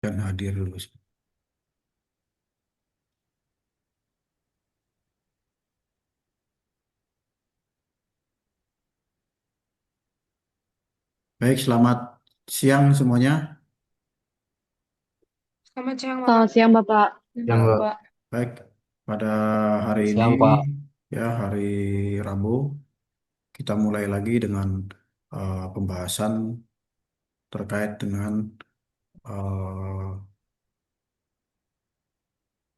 Dan hadir dulu. Baik, selamat siang semuanya. Selamat siang, Bapak. Selamat siang, Bapak. Ya, Siang, Pak. baik. Pada hari ini, Siang, Pak. ya hari Rabu, kita mulai lagi dengan pembahasan terkait dengan eh,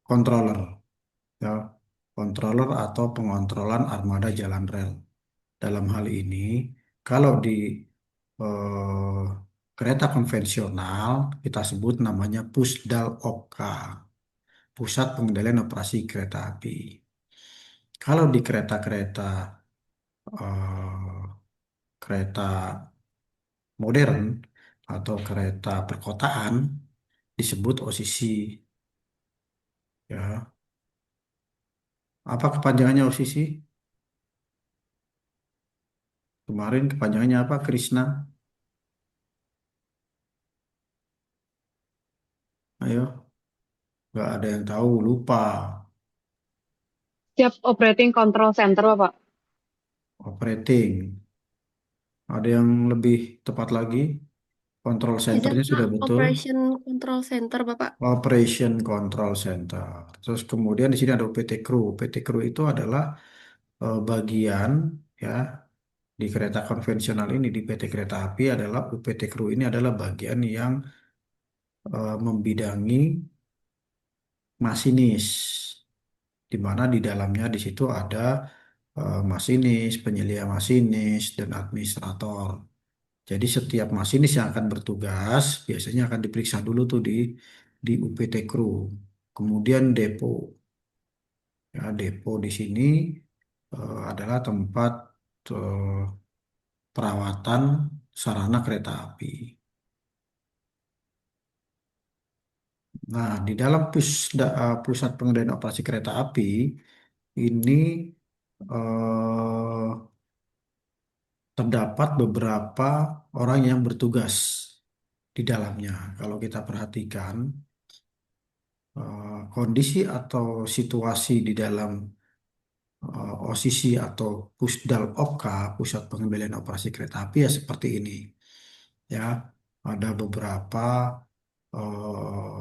controller, ya, controller atau pengontrolan armada jalan rel. Dalam hal ini, kalau di eh, kereta konvensional, kita sebut namanya Pusdal Oka, Pusat Pengendalian Operasi Kereta Api. Kalau di kereta-kereta eh, kereta modern atau kereta perkotaan disebut OCC, ya. Apa kepanjangannya OCC? Kemarin kepanjangannya apa, Krishna? Ayo, nggak ada yang tahu, lupa. Siap Operating Control Center, Bapak. Operating. Ada yang lebih tepat lagi? Control Bisa centernya Pak, sudah betul. Operation Control Center, Bapak. Operation Control Center. Terus kemudian di sini ada UPT Crew. UPT Crew itu adalah bagian, ya, di kereta konvensional ini, di PT Kereta Api adalah UPT Crew ini adalah bagian yang membidangi masinis, di mana di dalamnya di situ ada masinis, penyelia masinis, dan administrator. Jadi setiap masinis yang akan bertugas biasanya akan diperiksa dulu tuh di UPT Crew. Kemudian depo. Ya, depo di sini adalah tempat eh, perawatan sarana kereta api. Nah, di dalam pusat pengendalian operasi kereta api ini eh, terdapat beberapa orang yang bertugas di dalamnya. Kalau kita perhatikan kondisi atau situasi di dalam OCC atau Pusdal Oka, Pusat Pengendalian Operasi Kereta Api, ya seperti ini. Ya, ada beberapa eh,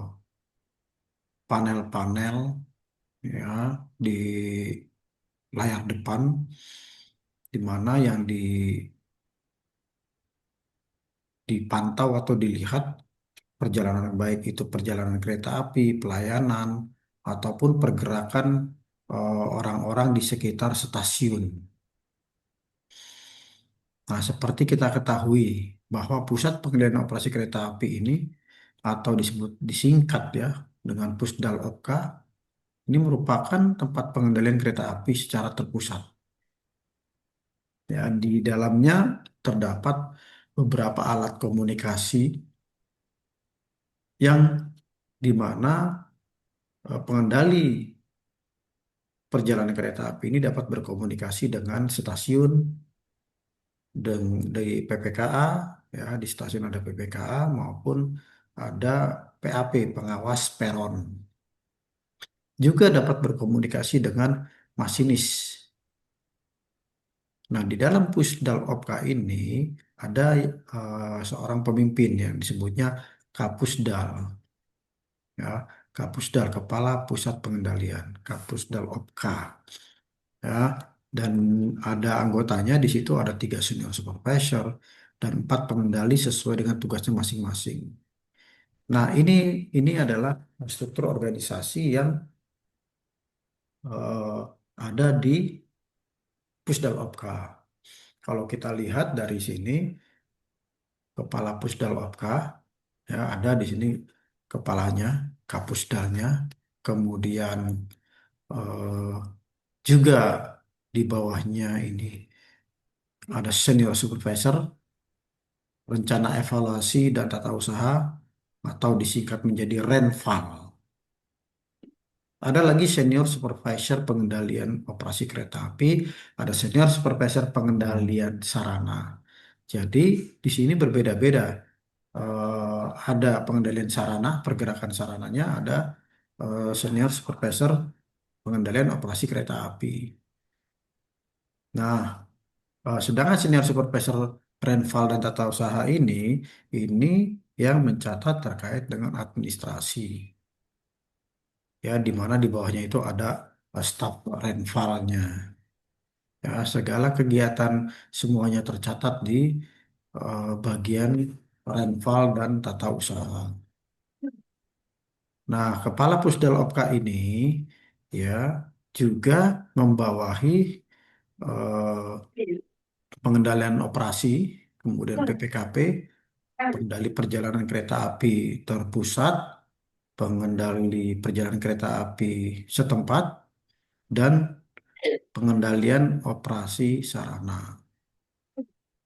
panel-panel, ya, di layar depan, di mana yang dipantau atau dilihat perjalanan, baik itu perjalanan kereta api, pelayanan, ataupun pergerakan orang-orang di sekitar stasiun. Nah, seperti kita ketahui bahwa pusat pengendalian operasi kereta api ini atau disebut disingkat, ya, dengan Pusdal Oka, ini merupakan tempat pengendalian kereta api secara terpusat. Ya, di dalamnya terdapat beberapa alat komunikasi yang di mana pengendali perjalanan kereta api ini dapat berkomunikasi dengan stasiun dan di PPKA, ya, di stasiun ada PPKA maupun ada PAP, pengawas peron. Juga dapat berkomunikasi dengan masinis. Nah, di dalam Pusdal Opka ini ada seorang pemimpin yang disebutnya Kapusdal, ya, Kapusdal, Kepala Pusat Pengendalian, Kapusdal Opka, ya, dan ada anggotanya di situ, ada 3 senior supervisor dan 4 pengendali sesuai dengan tugasnya masing-masing. Nah, ini adalah struktur organisasi yang ada di Pusdal Opka. Kalau kita lihat dari sini, Kepala Pusdal Opka, ya, ada di sini kepalanya, Kapusdalnya, kemudian eh, juga di bawahnya ini ada senior supervisor, rencana evaluasi dan tata usaha, atau disingkat menjadi Renval. Ada lagi senior supervisor pengendalian operasi kereta api, ada senior supervisor pengendalian sarana. Jadi di sini berbeda-beda ada pengendalian sarana, pergerakan sarananya, ada senior supervisor pengendalian operasi kereta api. Nah, sedangkan senior supervisor Renval dan tata usaha ini yang mencatat terkait dengan administrasi, ya, di mana di bawahnya itu ada staf Renvalnya. Ya, segala kegiatan semuanya tercatat di bagian Renval dan tata usaha. Nah, kepala Pusdal Opka ini ya juga membawahi pengendalian operasi, kemudian PPKP, pengendali perjalanan kereta api terpusat, pengendali perjalanan kereta api setempat, dan pengendalian operasi sarana.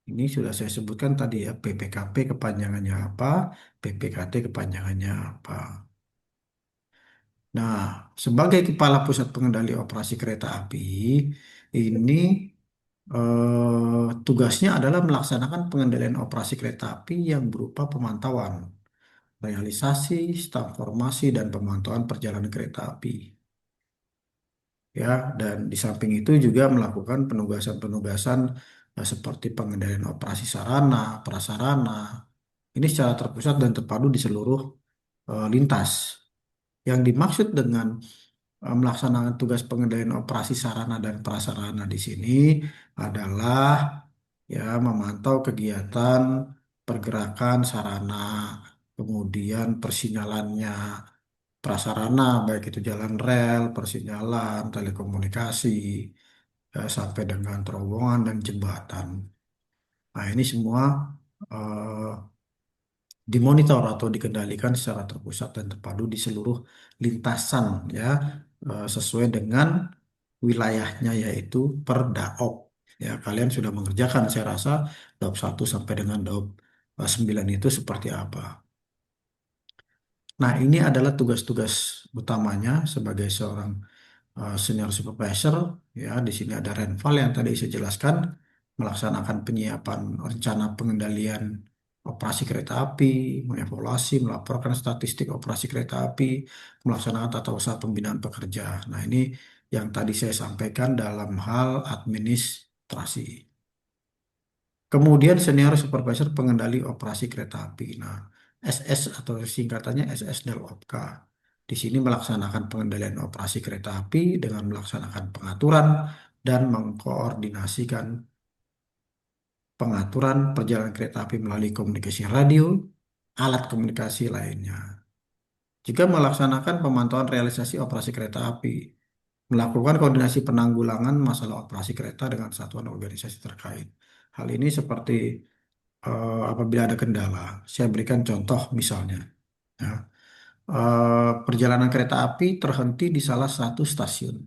Ini sudah saya sebutkan tadi ya, PPKP kepanjangannya apa, PPKT kepanjangannya apa. Nah, sebagai Kepala Pusat Pengendali Operasi Kereta Api, ini tugasnya adalah melaksanakan pengendalian operasi kereta api yang berupa pemantauan, realisasi, staf formasi, dan pemantauan perjalanan kereta api. Ya, dan di samping itu juga melakukan penugasan-penugasan seperti pengendalian operasi sarana, prasarana. Ini secara terpusat dan terpadu di seluruh lintas. Yang dimaksud dengan melaksanakan tugas pengendalian operasi sarana dan prasarana di sini adalah ya memantau kegiatan pergerakan sarana, kemudian persinyalannya, prasarana baik itu jalan rel, persinyalan, telekomunikasi, ya, sampai dengan terowongan dan jembatan. Nah, ini semua eh, dimonitor atau dikendalikan secara terpusat dan terpadu di seluruh lintasan, ya, sesuai dengan wilayahnya, yaitu per daop. Ya, kalian sudah mengerjakan saya rasa daop 1 sampai dengan daop 9 itu seperti apa. Nah, ini adalah tugas-tugas utamanya sebagai seorang senior supervisor. Ya, di sini ada Renval yang tadi saya jelaskan, melaksanakan penyiapan rencana pengendalian operasi kereta api, mengevaluasi, melaporkan statistik operasi kereta api, melaksanakan tata usaha pembinaan pekerja. Nah, ini yang tadi saya sampaikan dalam hal administrasi. Kemudian senior supervisor pengendali operasi kereta api. Nah, SS atau singkatannya SS Opka. Di sini melaksanakan pengendalian operasi kereta api dengan melaksanakan pengaturan dan mengkoordinasikan pengaturan perjalanan kereta api melalui komunikasi radio, alat komunikasi lainnya. Juga melaksanakan pemantauan realisasi operasi kereta api, melakukan koordinasi penanggulangan masalah operasi kereta dengan satuan organisasi terkait. Hal ini seperti apabila ada kendala. Saya berikan contoh misalnya, ya. Perjalanan kereta api terhenti di salah satu stasiun.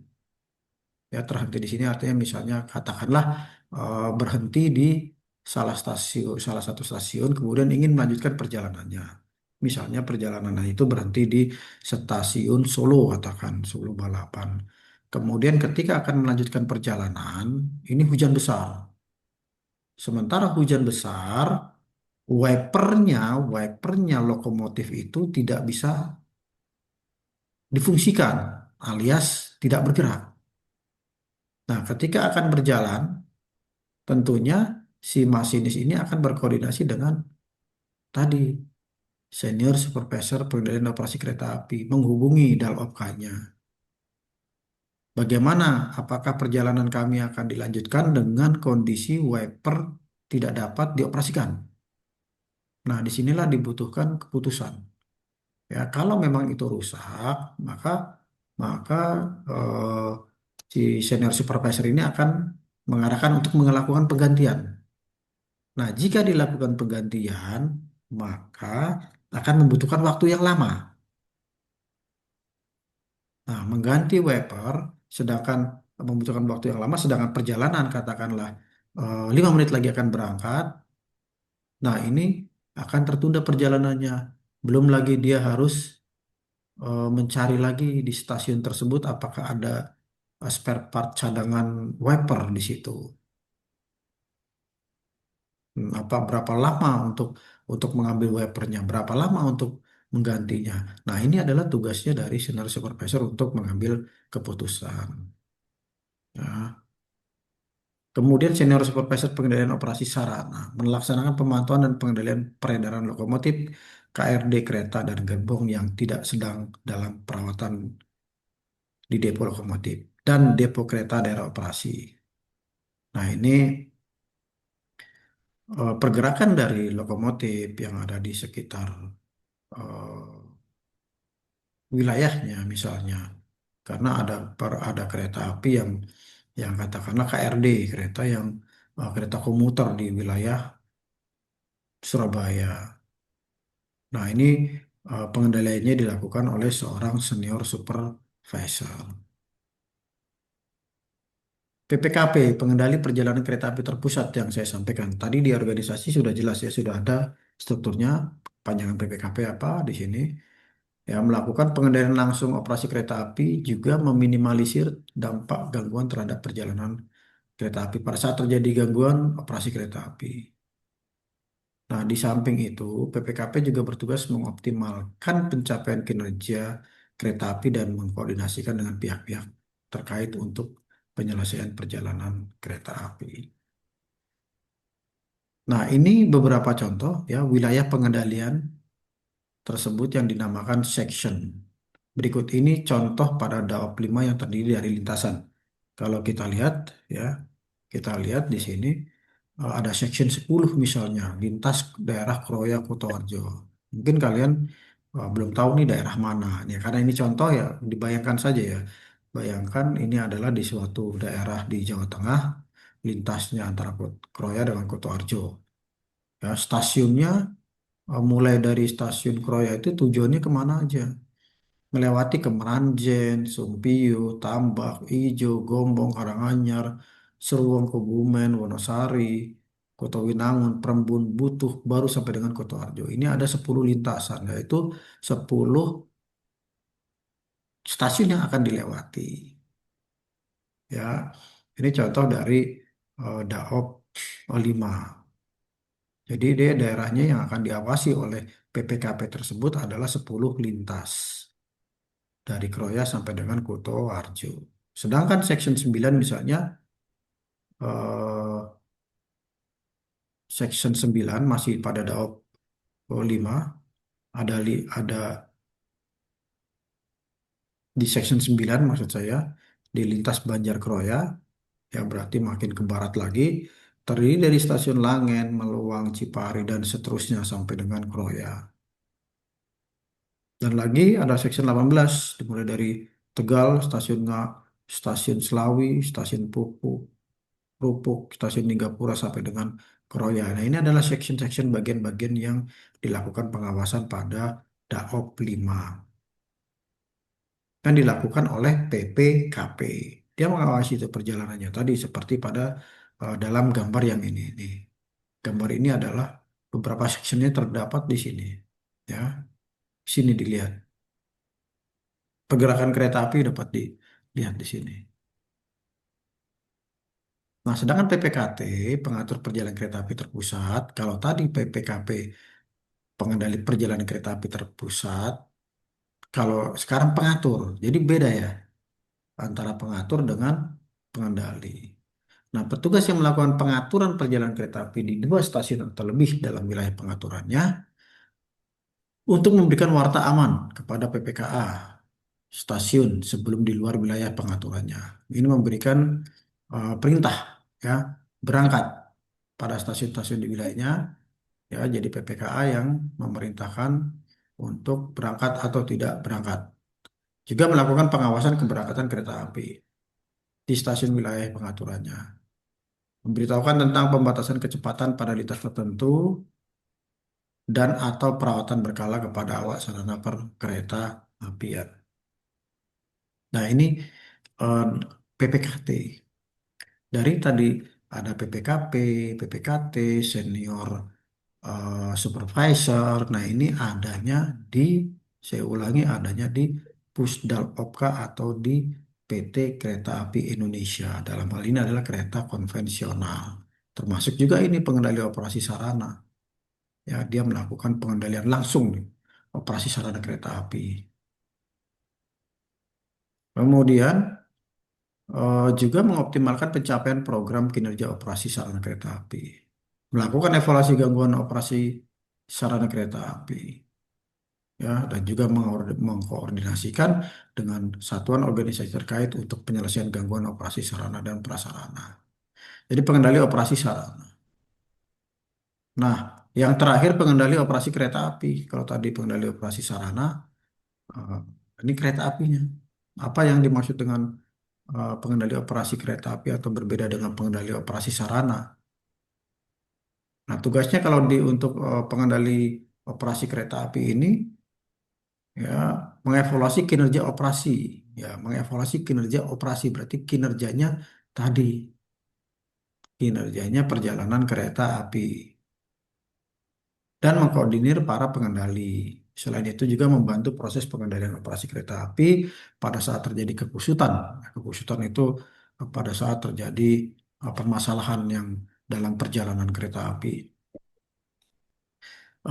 Ya, terhenti di sini artinya misalnya katakanlah berhenti di salah satu stasiun, kemudian ingin melanjutkan perjalanannya. Misalnya perjalanan itu berhenti di stasiun Solo, katakan Solo Balapan. Kemudian ketika akan melanjutkan perjalanan, ini hujan besar. Sementara hujan besar, wipernya, wipernya lokomotif itu tidak bisa difungsikan, alias tidak bergerak. Nah, ketika akan berjalan, tentunya si masinis ini akan berkoordinasi dengan tadi senior supervisor pengendalian operasi kereta api, menghubungi Dalopkanya. Bagaimana? Apakah perjalanan kami akan dilanjutkan dengan kondisi wiper tidak dapat dioperasikan? Nah, disinilah dibutuhkan keputusan. Ya, kalau memang itu rusak, maka maka eh, si senior supervisor ini akan mengarahkan untuk melakukan penggantian. Nah, jika dilakukan penggantian, maka akan membutuhkan waktu yang lama. Nah, mengganti wiper, sedangkan membutuhkan waktu yang lama, sedangkan perjalanan katakanlah 5 menit lagi akan berangkat. Nah, ini akan tertunda perjalanannya. Belum lagi dia harus mencari lagi di stasiun tersebut apakah ada spare part cadangan wiper di situ. Apa berapa lama untuk untuk mengambil wipernya, berapa lama untuk menggantinya. Nah, ini adalah tugasnya dari senior supervisor untuk mengambil keputusan. Ya. Kemudian senior supervisor pengendalian operasi sarana melaksanakan pemantauan dan pengendalian peredaran lokomotif, KRD kereta dan gerbong yang tidak sedang dalam perawatan di depo lokomotif dan depo kereta daerah operasi. Nah, ini pergerakan dari lokomotif yang ada di sekitar eh, wilayahnya misalnya. Karena ada kereta api yang katakanlah KRD, kereta yang kereta komuter di wilayah Surabaya. Nah, ini pengendaliannya dilakukan oleh seorang senior supervisor. PPKP, pengendali perjalanan kereta api terpusat yang saya sampaikan. Tadi di organisasi sudah jelas ya, sudah ada strukturnya, panjangan PPKP apa di sini. Ya, melakukan pengendalian langsung operasi kereta api juga meminimalisir dampak gangguan terhadap perjalanan kereta api pada saat terjadi gangguan operasi kereta api. Nah, di samping itu, PPKP juga bertugas mengoptimalkan pencapaian kinerja kereta api dan mengkoordinasikan dengan pihak-pihak terkait untuk penyelesaian perjalanan kereta api. Nah, ini beberapa contoh ya wilayah pengendalian tersebut yang dinamakan section. Berikut ini contoh pada DAOP 5 yang terdiri dari lintasan. Kalau kita lihat di sini ada section 10 misalnya, lintas daerah Kroya Kutoarjo. Mungkin kalian belum tahu nih daerah mana. Ya, karena ini contoh ya, dibayangkan saja ya. Bayangkan ini adalah di suatu daerah di Jawa Tengah, lintasnya antara Kroya dengan Kutoarjo. Ya, stasiunnya mulai dari stasiun Kroya itu tujuannya kemana aja? Melewati Kemeranjen, Sumpio, Tambak, Ijo, Gombong, Karanganyar, Seruang, Kebumen, Wonosari, Kota Winangun, Prembun, Butuh, baru sampai dengan Kota Arjo. Ini ada 10 lintasan, yaitu 10 stasiun yang akan dilewati. Ya, ini contoh dari Daop 5. Jadi dia daerahnya yang akan diawasi oleh PPKP tersebut adalah 10 lintas dari Kroya sampai dengan Kuto Arjo. Sedangkan Section 9 misalnya eh, Section 9 masih pada Daop 5 ada di Section 9 maksud saya di lintas Banjar Kroya yang berarti makin ke barat lagi terdiri dari stasiun Langen, Meluang, Cipari dan seterusnya sampai dengan Kroya. Dan lagi ada Section 18 dimulai dari Tegal, Stasiun Selawi, Stasiun Pupuk, Stasiun Ninggapura sampai dengan Kroya. Nah, ini adalah section-section bagian-bagian yang dilakukan pengawasan pada Daop 5 yang dilakukan oleh PPKP. Dia mengawasi itu perjalanannya tadi seperti pada dalam gambar yang ini. Nih. Gambar ini adalah beberapa sectionnya terdapat di sini. Ya, sini dilihat. Pergerakan kereta api dapat dilihat di sini. Nah, sedangkan PPKT, pengatur perjalanan kereta api terpusat, kalau tadi PPKP, pengendali perjalanan kereta api terpusat, kalau sekarang pengatur, jadi beda ya antara pengatur dengan pengendali. Nah, petugas yang melakukan pengaturan perjalanan kereta api di dua stasiun atau lebih dalam wilayah pengaturannya untuk memberikan warta aman kepada PPKA stasiun sebelum di luar wilayah pengaturannya. Ini memberikan perintah ya berangkat pada stasiun-stasiun di wilayahnya ya jadi PPKA yang memerintahkan untuk berangkat atau tidak berangkat. Juga melakukan pengawasan keberangkatan kereta api di stasiun wilayah pengaturannya. Memberitahukan tentang pembatasan kecepatan pada lintas tertentu dan atau perawatan berkala kepada awak sarana kereta apian. Nah, ini eh, PPKT. Dari tadi ada PPKP, PPKT, senior supervisor. Nah, ini adanya di, saya ulangi, adanya di Pusdal Opka atau di PT Kereta Api Indonesia. Dalam hal ini adalah kereta konvensional. Termasuk juga ini pengendali operasi sarana. ya dia melakukan pengendalian langsung nih, operasi sarana kereta api. Kemudian juga mengoptimalkan pencapaian program kinerja operasi sarana kereta api. Melakukan evaluasi gangguan operasi sarana kereta api, ya, dan juga mengkoordinasikan dengan satuan organisasi terkait untuk penyelesaian gangguan operasi sarana dan prasarana. Jadi pengendali operasi sarana. Nah, yang terakhir pengendali operasi kereta api. Kalau tadi pengendali operasi sarana, eh, ini kereta apinya. Apa yang dimaksud dengan pengendali operasi kereta api atau berbeda dengan pengendali operasi sarana? Nah, tugasnya kalau untuk pengendali operasi kereta api ini, ya, mengevaluasi kinerja operasi. Ya, mengevaluasi kinerja operasi berarti kinerjanya perjalanan kereta api dan mengkoordinir para pengendali. Selain itu juga membantu proses pengendalian operasi kereta api pada saat terjadi kekusutan. Kekusutan itu pada saat terjadi permasalahan yang dalam perjalanan kereta api.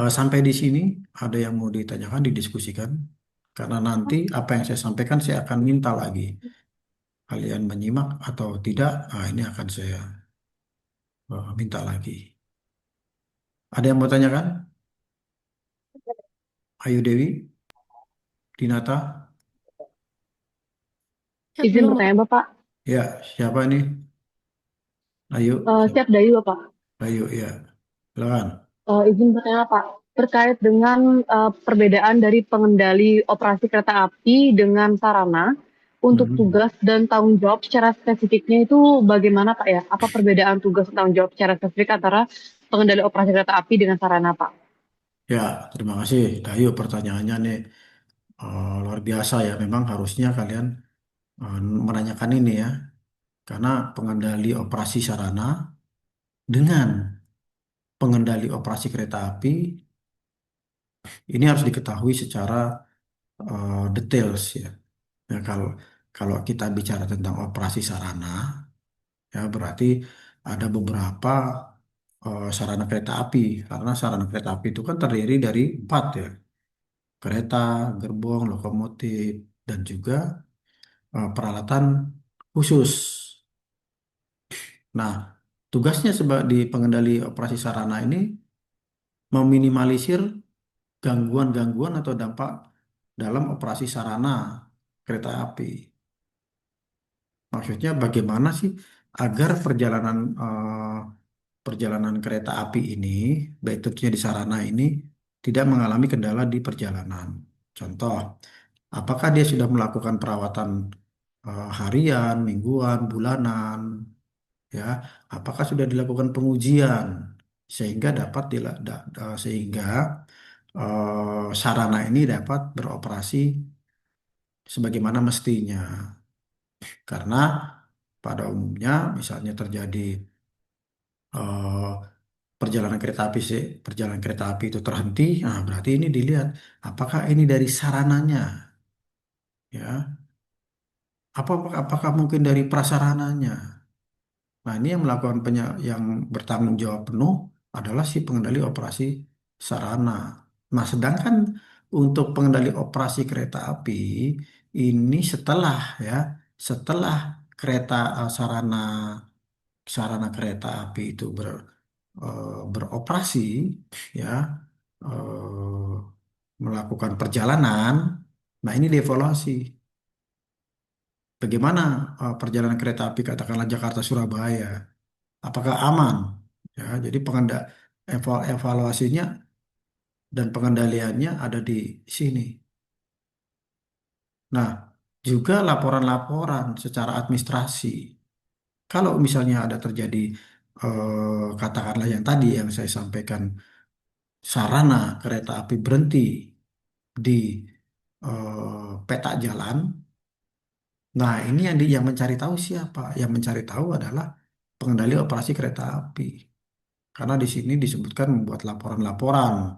Sampai di sini ada yang mau ditanyakan, didiskusikan. Karena nanti apa yang saya sampaikan saya akan minta lagi. Kalian menyimak atau tidak, ini akan saya minta lagi. Ada yang mau tanyakan? Ayu Dewi, Dinata, Ya, Izin belum, Bapak. bertanya, Bapak. ya siapa ini? Ayu, siapa? Siap Dayu, Bapak. Ayu, ya. Silakan. Izin bertanya, Pak. Terkait dengan perbedaan dari pengendali operasi kereta api dengan sarana, untuk Hmm. tugas dan tanggung jawab secara spesifiknya itu bagaimana, Pak ya? Apa perbedaan tugas dan tanggung jawab secara spesifik antara pengendali operasi kereta api dengan sarana, Pak? Ya, terima kasih. Ayu, pertanyaannya nih luar biasa ya. Memang harusnya kalian menanyakan ini ya. Karena pengendali operasi sarana dengan pengendali operasi kereta api ini harus diketahui secara details ya. Ya, kalau kita bicara tentang operasi sarana, ya berarti ada beberapa sarana kereta api. Karena sarana kereta api itu kan terdiri dari empat ya, kereta, gerbong, lokomotif, dan juga peralatan khusus. Nah, tugasnya di pengendali operasi sarana ini meminimalisir gangguan-gangguan atau dampak dalam operasi sarana kereta api. Maksudnya bagaimana sih agar perjalanan kereta api ini, baik tentunya di sarana ini, tidak mengalami kendala di perjalanan. Contoh, apakah dia sudah melakukan perawatan harian, mingguan, bulanan, ya? Apakah sudah dilakukan pengujian sehingga sehingga sarana ini dapat beroperasi sebagaimana mestinya. Karena pada umumnya misalnya terjadi eh, perjalanan kereta api itu terhenti, nah berarti ini dilihat apakah ini dari sarananya, ya, apakah mungkin dari prasarananya. Nah ini yang yang bertanggung jawab penuh adalah si pengendali operasi sarana. Nah sedangkan untuk pengendali operasi kereta api ini ya setelah kereta sarana sarana kereta api itu beroperasi, ya, eh, melakukan perjalanan. Nah, ini dievaluasi. Bagaimana perjalanan kereta api katakanlah Jakarta Surabaya? Apakah aman? Ya, jadi evaluasinya dan pengendaliannya ada di sini. Nah, juga laporan-laporan secara administrasi. Kalau misalnya ada terjadi katakanlah yang tadi yang saya sampaikan, sarana kereta api berhenti di peta jalan. Nah, ini yang mencari tahu siapa? Yang mencari tahu adalah pengendali operasi kereta api. Karena di sini disebutkan membuat laporan-laporan,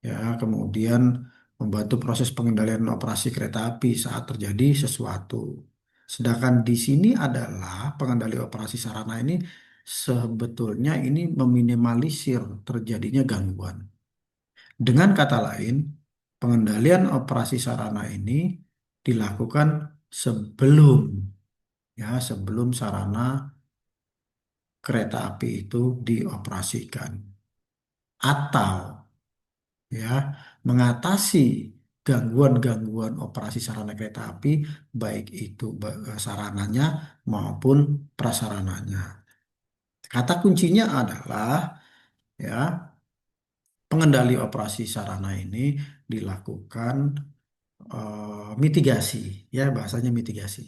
ya, kemudian membantu proses pengendalian operasi kereta api saat terjadi sesuatu. Sedangkan di sini adalah pengendali operasi sarana ini sebetulnya ini meminimalisir terjadinya gangguan. Dengan kata lain, pengendalian operasi sarana ini dilakukan sebelum sebelum sarana kereta api itu dioperasikan atau ya mengatasi gangguan-gangguan operasi sarana kereta api baik itu sarananya maupun prasarananya. Kata kuncinya adalah ya pengendali operasi sarana ini dilakukan mitigasi, ya bahasanya mitigasi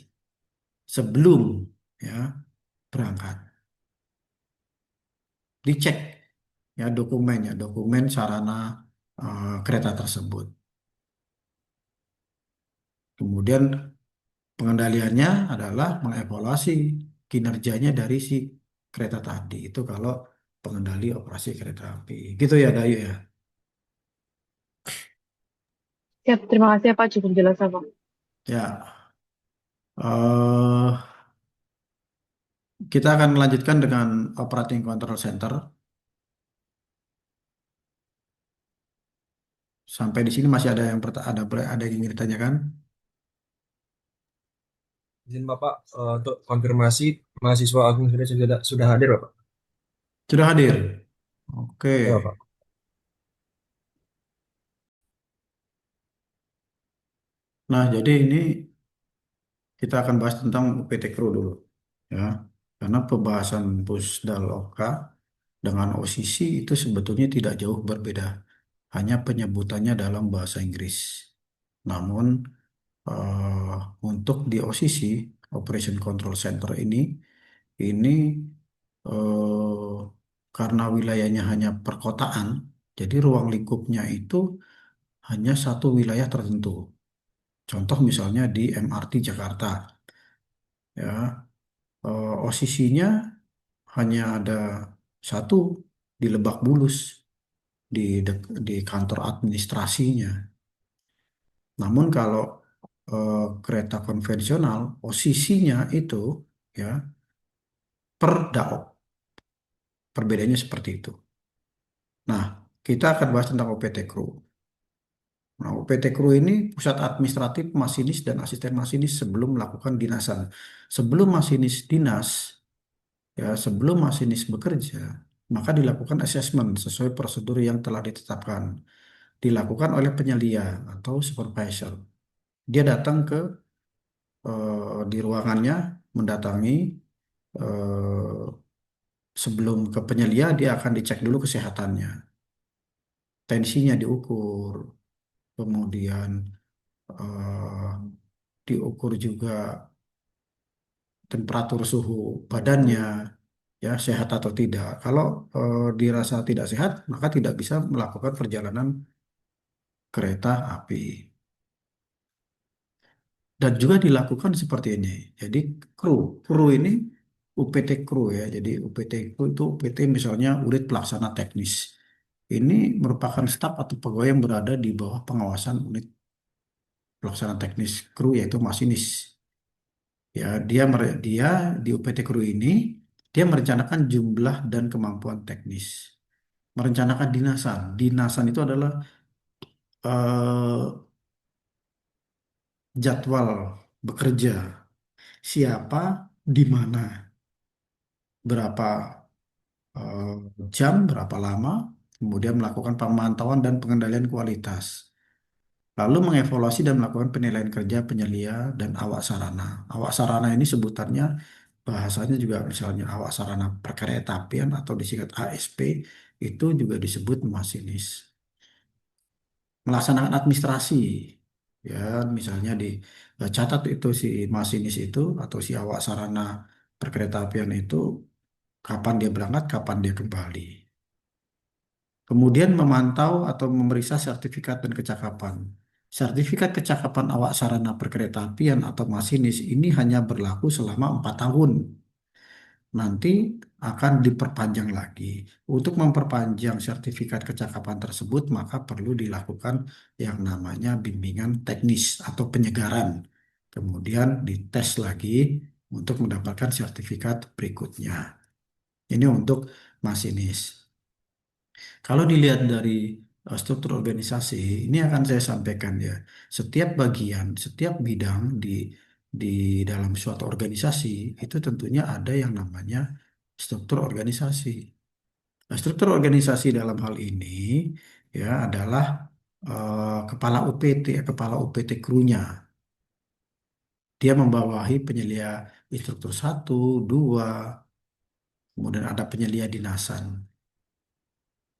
sebelum ya berangkat. Dicek ya dokumennya, dokumen sarana kereta tersebut. Kemudian pengendaliannya adalah mengevaluasi kinerjanya dari si kereta tadi. Itu kalau pengendali operasi kereta api. Gitu ya, Dayu ya. Siap, terima kasih ya Pak, cukup jelas ya Pak. Ya, eh kita akan melanjutkan dengan operating control center. Sampai di sini masih ada yang ada yang ingin ditanyakan? Izin Bapak, untuk konfirmasi mahasiswa Agung sudah hadir Bapak? Sudah hadir. Oke. Ya Bapak. Nah, jadi ini kita akan bahas tentang UPT Kru dulu, ya. Karena pembahasan Pusdal OK dengan OCC itu sebetulnya tidak jauh berbeda, hanya penyebutannya dalam bahasa Inggris. Namun eh, untuk di OCC Operation Control Center ini eh, karena wilayahnya hanya perkotaan, jadi ruang lingkupnya itu hanya satu wilayah tertentu. Contoh misalnya di MRT Jakarta, ya OCC-nya hanya ada satu di Lebak Bulus di kantor administrasinya. Namun kalau kereta konvensional OCC-nya itu ya per daop, perbedaannya seperti itu. Nah, kita akan bahas tentang OPT Crew. Nah, OPT Crew ini pusat administratif masinis dan asisten masinis sebelum melakukan dinasan. Sebelum masinis dinas, sebelum masinis bekerja, maka dilakukan asesmen sesuai prosedur yang telah ditetapkan. Dilakukan oleh penyelia atau supervisor. Dia datang di ruangannya, mendatangi eh, sebelum ke penyelia, dia akan dicek dulu kesehatannya. Tensinya diukur, kemudian eh, diukur juga temperatur suhu badannya, ya sehat atau tidak. Kalau dirasa tidak sehat, maka tidak bisa melakukan perjalanan kereta api. Dan juga dilakukan seperti ini. Jadi kru ini UPT kru ya. Jadi UPT kru itu UPT misalnya unit pelaksana teknis. Ini merupakan staf atau pegawai yang berada di bawah pengawasan unit pelaksana teknis kru yaitu masinis. Ya, dia di UPT kru ini dia merencanakan jumlah dan kemampuan teknis. Merencanakan dinasan. Dinasan itu adalah eh, jadwal bekerja. Siapa, di mana, berapa eh, jam, berapa lama, kemudian melakukan pemantauan dan pengendalian kualitas. Lalu mengevaluasi dan melakukan penilaian kerja penyelia dan awak sarana. Awak sarana ini sebutannya bahasanya juga misalnya awak sarana perkeretaapian atau disingkat ASP itu juga disebut masinis. Melaksanakan administrasi, ya misalnya catat itu si masinis itu atau si awak sarana perkeretaapian itu kapan dia berangkat, kapan dia kembali. Kemudian memantau atau memeriksa sertifikat dan kecakapan. Sertifikat kecakapan awak sarana perkeretaapian atau masinis ini hanya berlaku selama 4 tahun. Nanti akan diperpanjang lagi. Untuk memperpanjang sertifikat kecakapan tersebut, maka perlu dilakukan yang namanya bimbingan teknis atau penyegaran. Kemudian dites lagi untuk mendapatkan sertifikat berikutnya. Ini untuk masinis. Kalau dilihat dari struktur organisasi, ini akan saya sampaikan ya. Setiap bagian, setiap bidang di dalam suatu organisasi itu tentunya ada yang namanya struktur organisasi. Nah, struktur organisasi dalam hal ini ya adalah kepala UPT, kepala UPT krunya. Dia membawahi penyelia instruktur satu, dua, kemudian ada penyelia dinasan.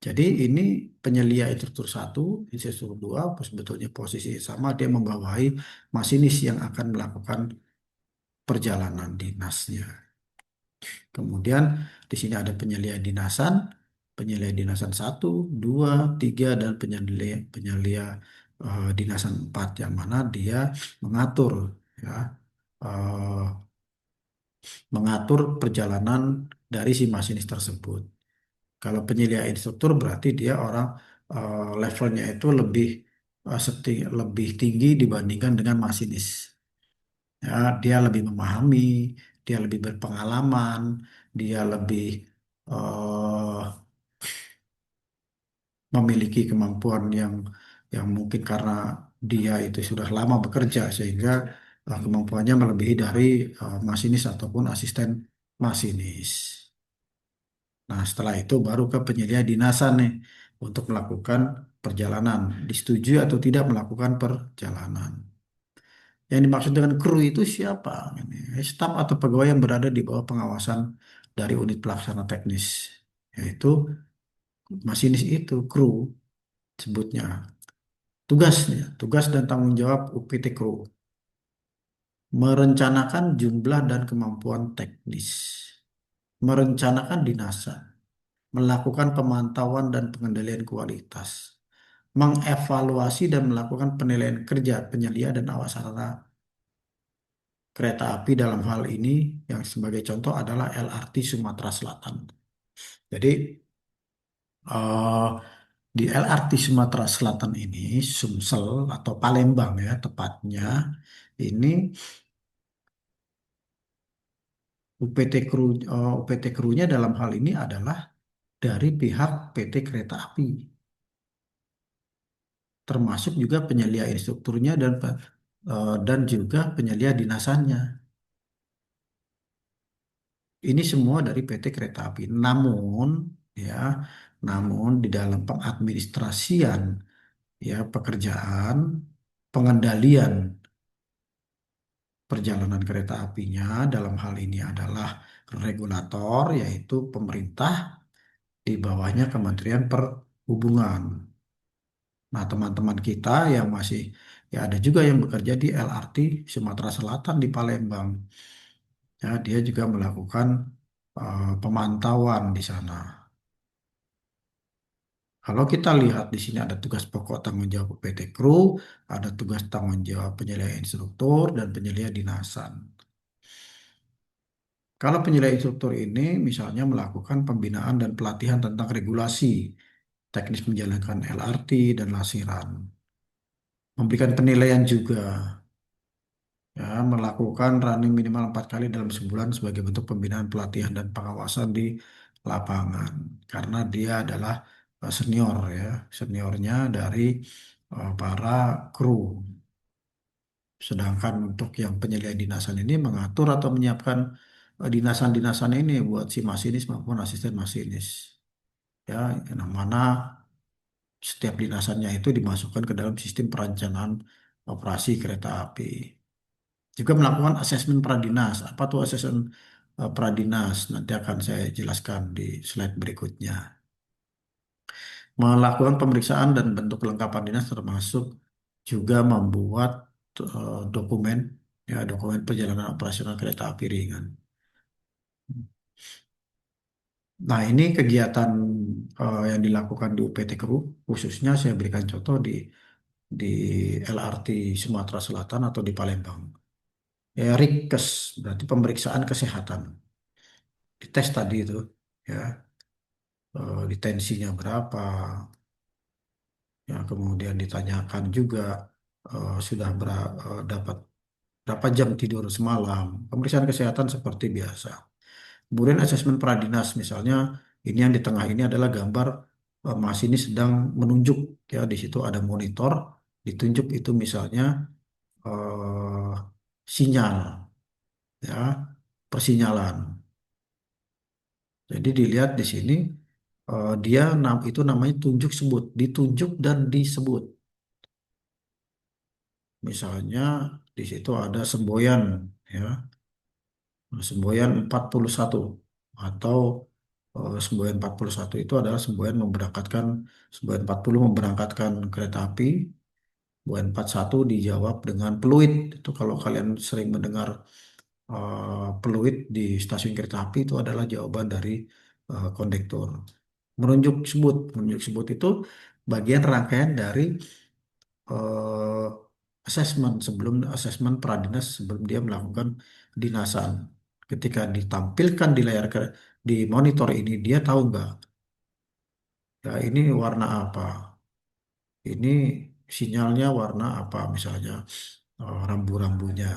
Jadi ini penyelia instruktur satu, instruktur dua, sebetulnya posisi sama dia membawahi masinis yang akan melakukan perjalanan dinasnya. Kemudian di sini ada penyelia dinasan satu, dua, tiga, dan penyelia dinasan empat, yang mana dia mengatur ya eh, mengatur perjalanan dari si masinis tersebut. Kalau penyelia instruktur berarti dia orang levelnya itu lebih tinggi dibandingkan dengan masinis. Ya, dia lebih memahami, dia lebih berpengalaman, dia lebih eh, memiliki kemampuan yang mungkin karena dia itu sudah lama bekerja sehingga kemampuannya melebihi dari masinis ataupun asisten masinis. Nah, setelah itu baru ke penyelia dinasan nih untuk melakukan perjalanan. Disetujui atau tidak melakukan perjalanan. Yang dimaksud dengan kru itu siapa? Ini, staf atau pegawai yang berada di bawah pengawasan dari unit pelaksana teknis, yaitu masinis itu, kru sebutnya. Tugasnya, tugas dan tanggung jawab UPT kru. Merencanakan jumlah dan kemampuan teknis. Merencanakan dinasan. Melakukan pemantauan dan pengendalian kualitas, mengevaluasi dan melakukan penilaian kerja penyelia dan awas sarana kereta api dalam hal ini yang sebagai contoh adalah LRT Sumatera Selatan. Jadi eh, di LRT Sumatera Selatan ini Sumsel atau Palembang ya tepatnya ini UPT kru UPT krunya dalam hal ini adalah dari pihak PT Kereta Api, termasuk juga penyelia instrukturnya dan juga penyelia dinasannya. Ini semua dari PT Kereta Api. Ya, namun di dalam pengadministrasian ya pekerjaan pengendalian perjalanan kereta apinya dalam hal ini adalah regulator yaitu pemerintah di bawahnya Kementerian Perhubungan. Nah, teman-teman kita yang masih ya ada juga yang bekerja di LRT Sumatera Selatan di Palembang. Ya, dia juga melakukan pemantauan di sana. Kalau kita lihat di sini ada tugas pokok tanggung jawab PT Kru, ada tugas tanggung jawab penyelia instruktur dan penyelia dinasan. Kalau penyelia instruktur ini misalnya melakukan pembinaan dan pelatihan tentang regulasi, teknis menjalankan LRT dan lasiran, memberikan penilaian juga, ya, melakukan running minimal 4 kali dalam sebulan sebagai bentuk pembinaan pelatihan dan pengawasan di lapangan, karena dia adalah senior ya, seniornya dari para kru. Sedangkan untuk yang penyelia dinasan ini mengatur atau menyiapkan dinasan-dinasan ini buat si masinis maupun asisten masinis. Ya, yang mana setiap dinasannya itu dimasukkan ke dalam sistem perencanaan operasi kereta api. Juga melakukan asesmen pradinas. Apa tuh asesmen pradinas? Nanti akan saya jelaskan di slide berikutnya. Melakukan pemeriksaan dan bentuk kelengkapan dinas termasuk juga membuat dokumen ya dokumen perjalanan operasional kereta api ringan. Nah, ini kegiatan yang dilakukan di UPT Kru, khususnya saya berikan contoh di LRT Sumatera Selatan atau di Palembang. Ya, Rikkes berarti pemeriksaan kesehatan. Dites tadi itu, ya, di tensinya berapa, ya, kemudian ditanyakan juga sudah dapat berapa jam tidur semalam. Pemeriksaan kesehatan seperti biasa. Kemudian asesmen pradinas, misalnya ini yang di tengah ini adalah gambar masinis sedang menunjuk, ya di situ ada monitor, ditunjuk itu misalnya eh, sinyal, ya persinyalan. Jadi dilihat di sini dia itu namanya tunjuk sebut, ditunjuk dan disebut. Misalnya di situ ada semboyan, ya semboyan 41 atau semboyan 41 itu adalah semboyan memberangkatkan, semboyan 40 memberangkatkan kereta api, semboyan 41 dijawab dengan peluit. Itu kalau kalian sering mendengar peluit di stasiun kereta api, itu adalah jawaban dari kondektur. Menunjuk sebut itu bagian rangkaian dari eh, asesmen, sebelum asesmen pradinas, sebelum dia melakukan dinasan. Ketika ditampilkan di layar di monitor ini, dia tahu nggak? Ya ini warna apa? Ini sinyalnya warna apa misalnya rambu-rambunya.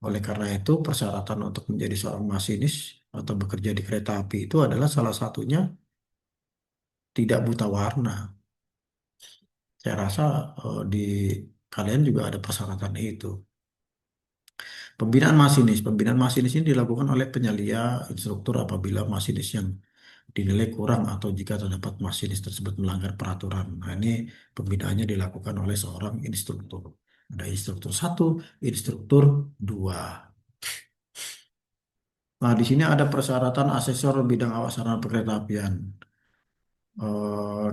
Oleh karena itu, persyaratan untuk menjadi seorang masinis atau bekerja di kereta api itu adalah salah satunya tidak buta warna. Saya rasa di kalian juga ada persyaratan itu. Pembinaan masinis ini dilakukan oleh penyelia instruktur apabila masinis yang dinilai kurang atau jika terdapat masinis tersebut melanggar peraturan. Nah, ini pembinaannya dilakukan oleh seorang instruktur. Ada instruktur satu, instruktur dua. Nah, di sini ada persyaratan asesor bidang awas sarana perkeretaapian.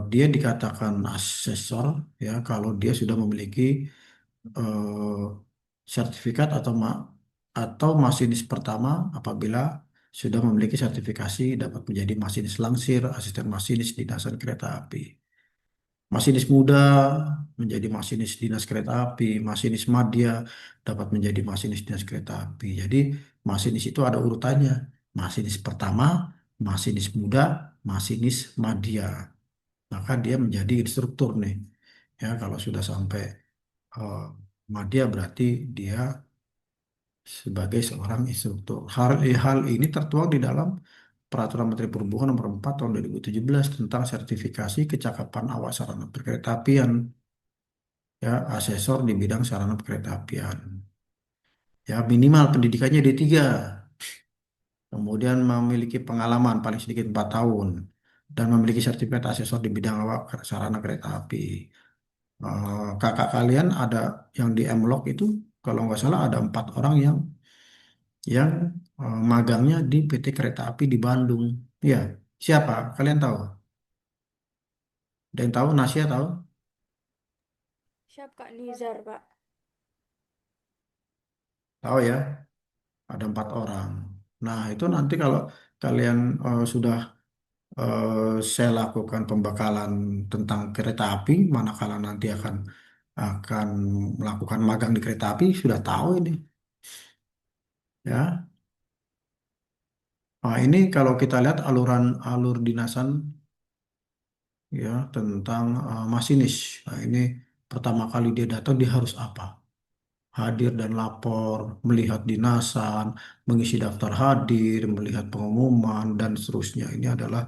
Dia dikatakan asesor ya kalau dia sudah memiliki eh, sertifikat atau masinis pertama apabila sudah memiliki sertifikasi dapat menjadi masinis langsir, asisten masinis dinasan kereta api. Masinis muda menjadi masinis dinas kereta api, masinis madya dapat menjadi masinis dinas kereta api. Jadi masinis itu ada urutannya. Masinis pertama, masinis muda, masinis madya. Maka dia menjadi instruktur nih. Ya, kalau sudah sampai eh, madya berarti dia sebagai seorang instruktur. Hal ini tertuang di dalam Peraturan Menteri Perhubungan Nomor 4 Tahun 2017 tentang sertifikasi kecakapan awak sarana perkeretaapian, ya asesor di bidang sarana perkeretaapian. Ya minimal pendidikannya D3, kemudian memiliki pengalaman paling sedikit 4 tahun dan memiliki sertifikat asesor di bidang awak sarana kereta api. Kakak kalian ada yang di Mlog itu kalau nggak salah ada 4 orang yang magangnya di PT Kereta Api di Bandung. Ya, siapa? Kalian tahu? Ada yang tahu? Nasya tahu? Siap Kak Nizar, Pak. Tahu ya, ada 4 orang. Nah, itu nanti kalau kalian sudah saya lakukan pembekalan tentang kereta api, manakala nanti akan melakukan magang di kereta api, sudah tahu ini. Ya, nah, ini kalau kita lihat alur dinasan ya tentang masinis. Nah, ini pertama kali dia datang dia harus apa? Hadir dan lapor, melihat dinasan, mengisi daftar hadir, melihat pengumuman dan seterusnya. Ini adalah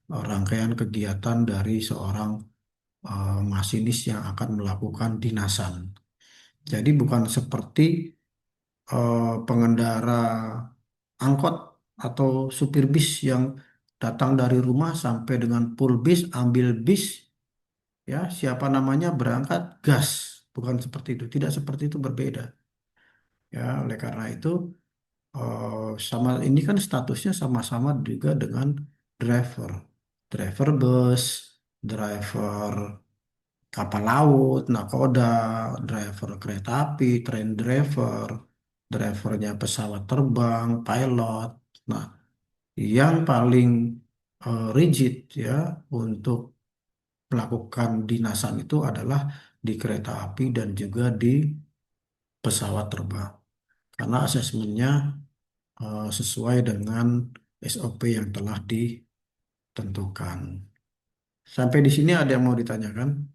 rangkaian kegiatan dari seorang masinis yang akan melakukan dinasan. Jadi bukan seperti pengendara angkot atau supir bis yang datang dari rumah sampai dengan full bis, ambil bis, ya siapa namanya berangkat gas. Bukan seperti itu, tidak seperti itu, berbeda. Ya, oleh karena itu sama ini kan statusnya sama-sama juga dengan driver, driver bus, driver kapal laut, nakoda, driver kereta api, train driver, drivernya pesawat terbang, pilot. Nah, yang paling rigid ya untuk melakukan dinasan itu adalah di kereta api dan juga di pesawat terbang. Karena asesmennya sesuai dengan SOP yang telah ditentukan. Sampai di sini ada yang mau ditanyakan?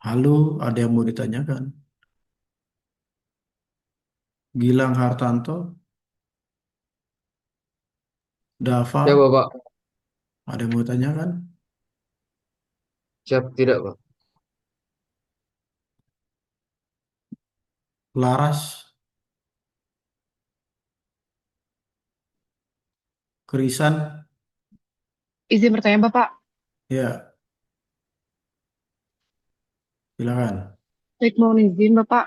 Halo, ada yang mau ditanyakan? Gilang Hartanto, Ya Dava, Bapak, ada yang mau ditanyakan? siap tidak Pak? Laras, Krisan, Izin bertanya Bapak, ya, silakan. Baik, mohon izin Bapak,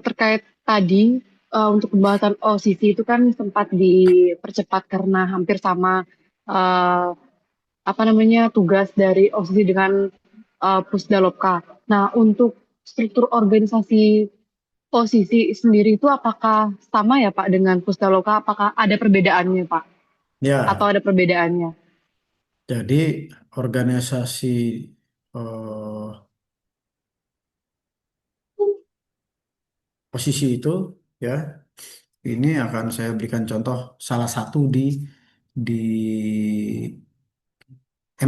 terkait tadi untuk pembahasan OCC itu kan sempat dipercepat karena hampir sama eh, apa namanya tugas dari OCC dengan Pusdalopka. Nah, untuk struktur organisasi OCC sendiri itu apakah sama ya Pak dengan Pusdalopka? Apakah ada perbedaannya Pak? Atau Ya, ada perbedaannya? jadi organisasi eh, posisi itu ya, ini akan saya berikan contoh salah satu di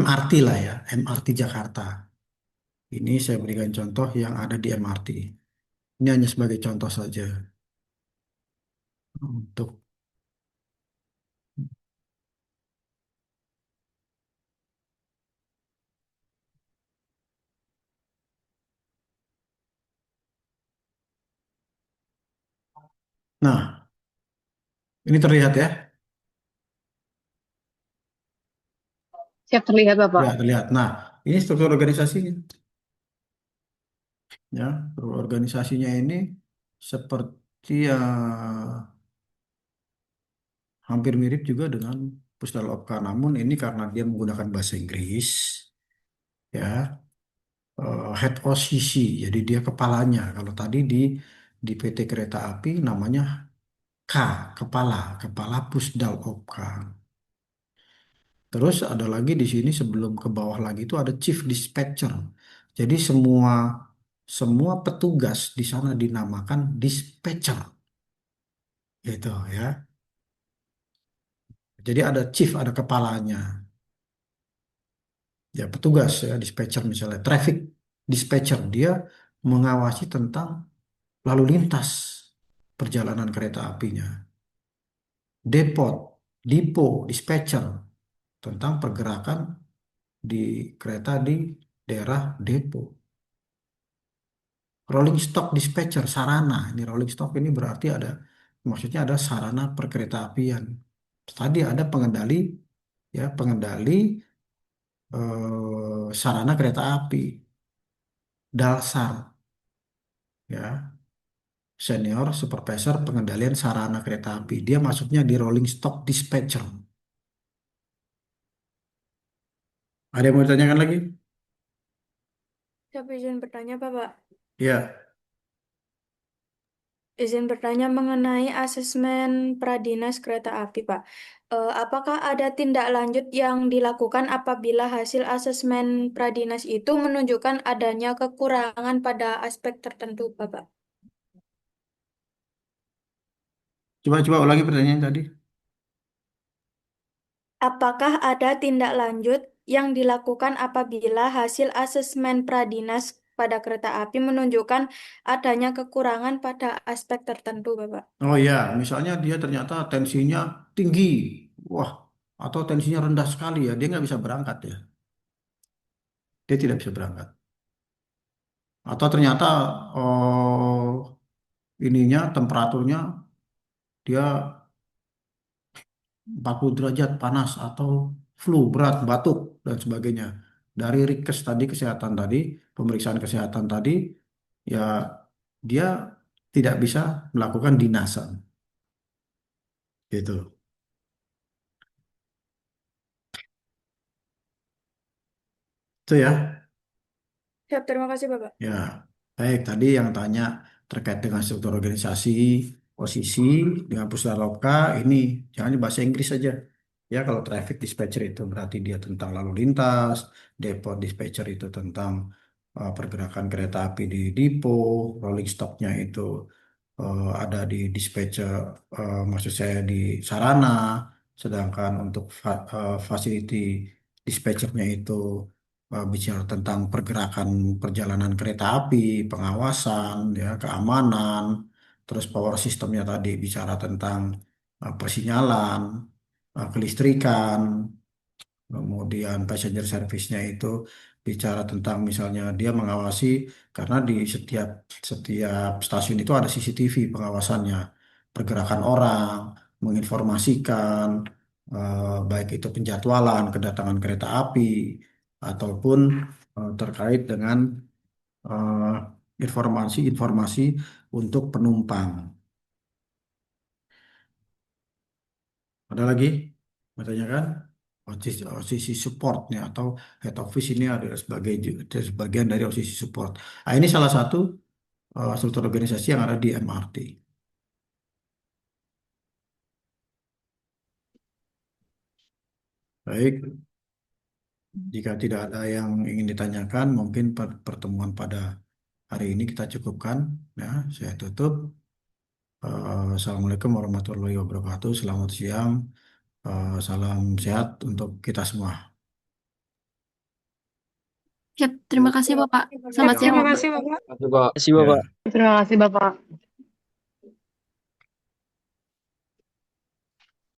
MRT lah ya, MRT Jakarta. Ini saya berikan contoh yang ada di MRT. Ini hanya sebagai contoh saja untuk. Nah, ini terlihat ya, Siap terlihat Bapak. ya terlihat. Nah, ini struktur organisasinya, ya, struktur organisasinya ini seperti hampir mirip juga dengan Pusdalopka, namun ini karena dia menggunakan bahasa Inggris, ya, head OCC, jadi dia kepalanya. Kalau tadi di PT Kereta Api namanya K, kepala, kepala Pusdalopka. Terus ada lagi di sini sebelum ke bawah lagi itu ada Chief Dispatcher. Jadi semua semua petugas di sana dinamakan dispatcher, gitu ya. Jadi ada chief, ada kepalanya. Ya petugas ya dispatcher misalnya traffic dispatcher dia mengawasi tentang lalu lintas perjalanan kereta apinya. Depot, Dipo, dispatcher tentang pergerakan di kereta di daerah depo. Rolling stock dispatcher sarana. Ini rolling stock ini berarti ada maksudnya ada sarana perkereta apian. Tadi ada pengendali ya pengendali sarana kereta api. Dalsar ya senior supervisor pengendalian sarana kereta api. Dia masuknya di rolling stock dispatcher. Ada yang mau ditanyakan lagi? Siap izin bertanya, Bapak. Ya, Izin bertanya mengenai asesmen Pradinas Kereta Api, Pak. Apakah ada tindak lanjut yang dilakukan apabila hasil asesmen Pradinas itu menunjukkan adanya kekurangan pada aspek tertentu, Bapak? coba ulangi pertanyaan tadi. Apakah ada tindak lanjut yang dilakukan apabila hasil asesmen Pradinas pada kereta api menunjukkan adanya kekurangan pada aspek tertentu, Bapak? Oh ya, misalnya dia ternyata tensinya tinggi, wah, atau tensinya rendah sekali ya, dia nggak bisa berangkat ya, dia tidak bisa berangkat. Atau ternyata oh, ininya temperaturnya dia 40 derajat panas atau flu berat, batuk dan sebagainya. Dari Rikes tadi kesehatan tadi, pemeriksaan kesehatan tadi, ya dia tidak bisa melakukan dinasan, gitu. Itu ya. Siap, terima kasih, Bapak. Ya, baik. Tadi yang tanya terkait dengan struktur organisasi, posisi dengan Pusdaloka, ini jangan di bahasa Inggris saja. Ya, kalau traffic dispatcher itu berarti dia tentang lalu lintas, depot dispatcher itu tentang pergerakan kereta api di depo, rolling stocknya itu ada di dispatcher, maksud saya di sarana, sedangkan untuk facility dispatchernya itu bicara tentang pergerakan perjalanan kereta api, pengawasan, ya, keamanan, terus power systemnya tadi bicara tentang persinyalan, kelistrikan, kemudian passenger service-nya itu bicara tentang misalnya dia mengawasi karena di setiap setiap stasiun itu ada CCTV pengawasannya, pergerakan orang, menginformasikan baik itu penjadwalan kedatangan kereta api ataupun terkait dengan eh, informasi-informasi untuk penumpang. Ada lagi? Bertanyakan? OCC supportnya atau head office ini adalah sebagian dari OCC support. Nah, ini salah satu struktur organisasi yang ada di MRT. Baik, jika tidak ada yang ingin ditanyakan, mungkin pertemuan pada hari ini kita cukupkan. Ya, saya tutup. Assalamualaikum warahmatullahi wabarakatuh. Selamat siang. Salam sehat untuk kita semua. Siap, terima kasih Bapak. Selamat siang Terima Bapak. kasih, Bapak. Terima kasih, Ya. Bapak. Terima kasih Bapak.